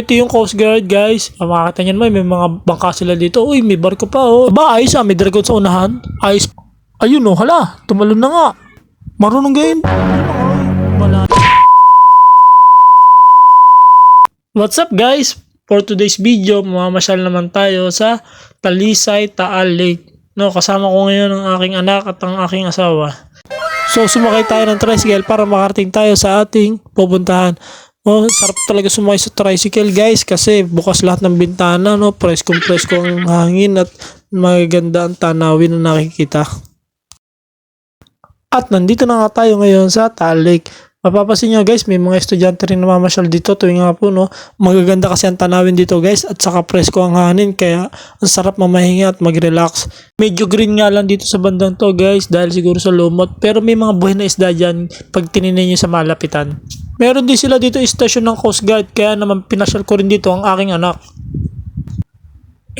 Ito yung Coast Guard, guys. Makakita nyo naman, may mga bangka sila dito. Uy, may barko pa, oh. Ba, ayos may dragon sa unahan. Ayos. Ayun, oh, hala. Tumalon na nga. Marunong gayon. Wala. What's up, guys? For today's video, mamamasyal naman tayo sa Talisay, Taal Lake. No, kasama ko ngayon ang aking anak at ang aking asawa. So, sumakay tayo ng tricycle para makarating tayo sa ating pupuntahan. Oh, sarap talaga sumakay sa tricycle, guys, kasi bukas lahat ng bintana, no? Preskong ang hangin at magaganda ang tanawin na nakikita. At nandito na nga tayo ngayon sa Taal Lake. Mapapansin nyo, guys, may mga estudyante rin namamasyal dito tuwing hapon, no? Magaganda kasi ang tanawin dito, guys, at saka presko ang hangin, kaya ang sarap mamahinga at mag-relax. Medyo green nga lang dito sa bandang to, guys, dahil siguro sa lumot, pero may mga buhay na isda dyan pag tininin nyo sa malapitan. Meron din sila dito istasyon ng Coast Guard, kaya naman pinasyal ko rin dito ang aking anak.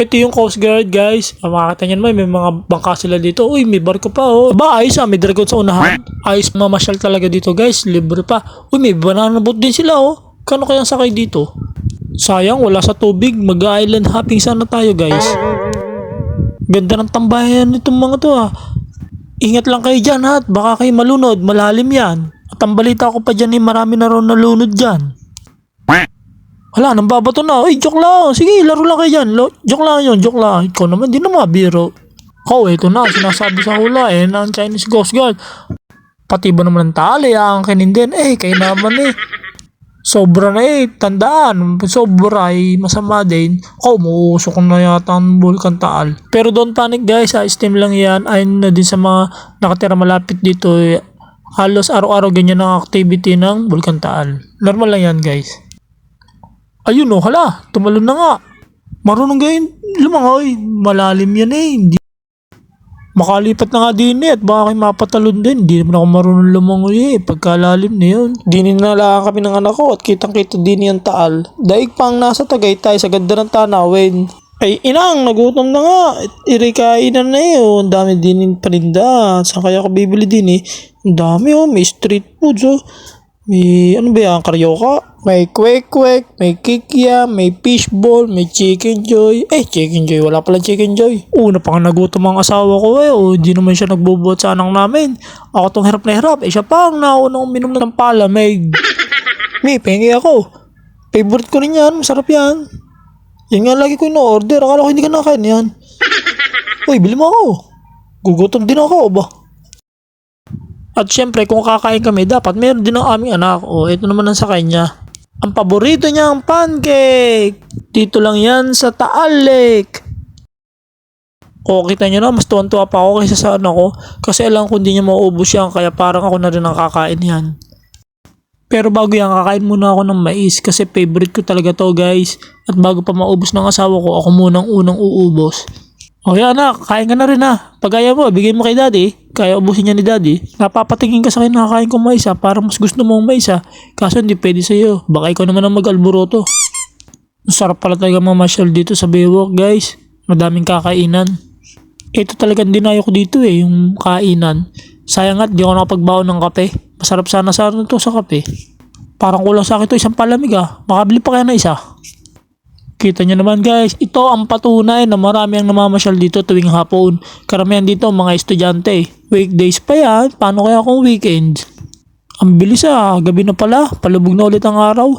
Ito yung Coast Guard, guys. Makakita nyo naman, may mga bangka sila dito. Uy, may barko pa, oh. Ba, ayos may dragon sa unahan. Ayos, mamasyal talaga dito, guys. Libre pa. Uy, may banana boat din sila, oh. Kano kayang sakay dito? Sayang, wala sa tubig. Mag-island hopping sana tayo, guys. Ganda ng tambayan nitong mga to, ah. Ingat lang kayo dyan, ha. Baka kayo malunod. Malalim yan. At ang balita ko pa dyan, marami na raw nalunod dyan. Wala, nang babato na. Ay, joke lang. Sige, laro lang kayo dyan. Joke lang yun, joke lang. Ikaw naman, di na mabiro. Ito na, sinasabi sa hula, ng Chinese Coast Guard. Pati ba naman ng tali, ang kanin din. Kayo naman, sobra na, tandaan. Sobra, masama din. Muusok na yata ang Bulkan Taal. Pero don't panic, guys, steam lang yan. Ayun na din sa mga nakatira malapit dito, halos araw-araw ganyan ang activity ng Bulkan Taal. Normal lang yan, guys. Ayun, oh, hala, tumalon na nga. Marunong gayon lumangoy. Malalim yan, Hindi. Makalipat na nga din, at baka kayo mapatalon din. Hindi naman ako marunong lumangoy, pagkalalim na yun. Dinin na lang kami ng anak ko at kitang-kita din yung Taal. Daig pang nasa Tagaytay sa ganda ng tanawin. Ay, inang, nagutom na nga. Irikainan na yun. Ang dami din paninda. Saan kaya ako bibili din, Ang dami, may street foods, May, ano ba yan, karyoka? May kwek-kwek, may kikya, may fishball, may chicken joy. Chicken joy, wala pala chicken joy. Una pa nga nagutom ang asawa ko, Hindi naman siya nagbubuhat sa anang namin. Ako tong hirap na hirap. Siya pa ang naunang uminom ng palamig. May pengi ako. Favorite ko rin yan, masarap yan. Yan nga lagi ko ino-order. Akala ko hindi ka nakain yan. Bili mo ako. Gugutom din ako, ba? At syempre, kung kakain kami, dapat meron din ang aming anak. Ito naman ang sa kanya. Ang paborito niya ang pancake. Dito lang yan sa Taal Lake. Kita nyo na, mas tuwan-tuwa pa ako kaysa sa anak ko. Kasi alam ko hindi niya mauubos yan, kaya parang ako na rin ang kakain yan. Pero bago yan, kakain muna ako ng mais kasi favorite ko talaga to, guys. At bago pa maubos ng asawa ko, ako munang unang uubos. Anak, kain ka na rin, Pag ayaw mo, bigay mo kay daddy. Kaya ubusin niya ni daddy. Napapatingin ka sa akin nakakain ko mais, parang mas gusto mo mais, Kaso hindi pwede sa'yo. Baka ikaw naman ang mag-alboroto. Sarap pala talaga mamasyal dito sa Baywalk, guys. Madaming kakainan. Ito talagang dinayo ko dito, yung kainan. Sayang di ako nakapagbaon ng kape. Masarap sana to sa kape. Parang kulang sa akin to isang palamig, Makabili pa kaya na isa. Kita nyo naman, guys, ito ang patunay na marami ang namamasyal dito tuwing hapon. Karamihan dito mga estudyante. Weekdays pa yan, paano kaya kung weekend? Ang bilis, gabi na pala, palubog na ulit ang araw.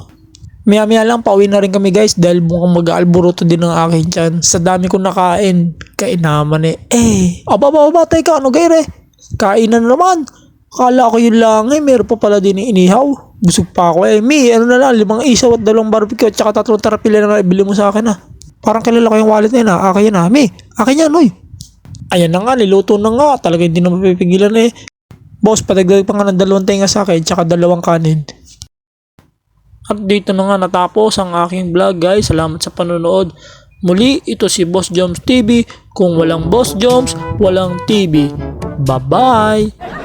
Maya-maya lang, pauwi na rin kami, guys, dahil mukhang mag-aalburuto din ng akin dyan. Sa dami kong nakain, kainaman Aba, teka, gaire? Kainan naman. Kala ko yun lang, meron pa pala din inihaw. Busog pa ako, ano na lang, 5 isaw at 2 barbecue at saka 3 tarapila na ibili mo sa akin, Parang kilala ko yung wallet na yun, Akin yan, akin yan, Ayan na nga, niluto na nga. Talaga hindi na mapipigilan, Boss, padagdag pa nga ng 2 tenga sa akin, tsaka 2 kanin. At dito na nga natapos ang aking vlog, guys. Salamat sa panonood. Muli, ito si Boss Joms TV. Kung walang Boss Joms, walang TV. Bye-bye!